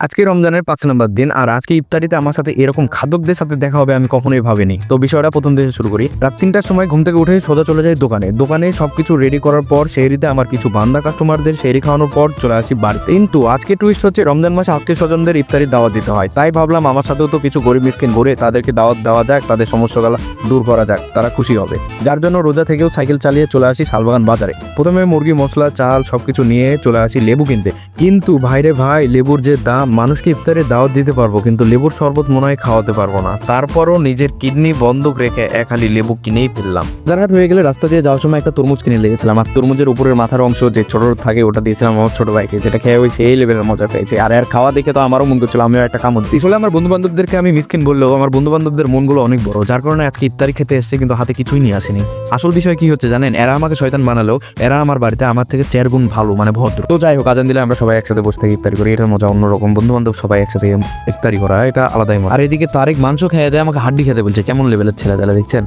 আজকে রমজানের 5 নম্বর দিন আর আজকে ইফতারিতে আমার সাথে এরকম খাদকদের সাথে দেখা হবে আমি কখনোই ভাবিনি। তো বিষয়টা প্রথম থেকে শুরু করি। রাত 3টার সময় ঘুম থেকে উঠে সোজা চলে যাই দোকানে সবকিছু রেডি করার পর সেহরিতে আমার কিছু বান্দা কাস্টমারদের সেহরি খাওয়ানোর পর চলে আসি বাড়িতে। কিন্তু আজকে টুইস্ট হচ্ছে রমজান মাসে আত্মীয় স্বজনদের ইফতারির দাওয়াত দিতে হয়, তাই ভাবলাম আমার সাথেও তো কিছু গরিব মিসকিন ঘুরে তাদেরকে দাওয়াত দেওয়া যাক, তাদের সমস্যাগুলো দূর করা যাক, তারা খুশি হবে। যার জন্য রোজা থেকেও সাইকেল চালিয়ে চলে আসি শালবাগান বাজারে। প্রথমে মুরগি মশলা চাল সবকিছু নিয়ে চলে আসি লেবু কিনতে। কিন্তু ভাইরে ভাই, লেবুর যে দাম, মানুষকে ইফতারে দাওয়াত দিতে পারবো কিন্তু লেবুর শরবত মনে হয় খাওয়াতে পারবো না। তারপরও নিজের কিডনি বন্ধক রেখে এক হালি লেবু কিনেই ফেললাম। রাত হয়ে গেলে রাস্তা দিয়ে যাওয়ার সময় একটা তরমুজ কিনে লেগেছিলাম, আর তরমুজের উপরের মাথার অংশ যে ছোট থাকে ওটা দিয়েছিলাম আমার ছোট ভাইকে, যেটা খেয়ে ওই সেই লেভেলের মজা পেয়েছে। আর খাওয়া দেখে তো আমারও মন করছিল আমিও একটা কামড় দিই। আসলে আমার বন্ধু বান্ধবদেরকে আমি মিসকিন বললেও আমার বন্ধু বান্ধবদের মনগুলো অনেক বড়, যার কারণে আজকে ইফতারি খেতে এসেছে কিন্তু হাতে কিছুই নিয়ে আসেনি। আসল বিষয় কি হচ্ছে জানেন, এরা আমাকে শয়তান বানালেও এরা আমার বাড়িতে আমার থেকে 4 গুণ ভালো, মানে ভদ্র। তো যাই হোক, আজান দিলে আমরা সবাই একসাথে বসে থেকে ইফতারি করি, এটার মজা অন্যরকম। বন্ধু বান্ধব সবাই একসাথে ইফতারি করা এটা আলাদাই মজা। আর এদিকে তারেক মাংস খেয়ে দেয়, আমাকে হাড্ডি খেতে বলছে। কেমন লেভেলের ছেলে তাহলে দেখছেন।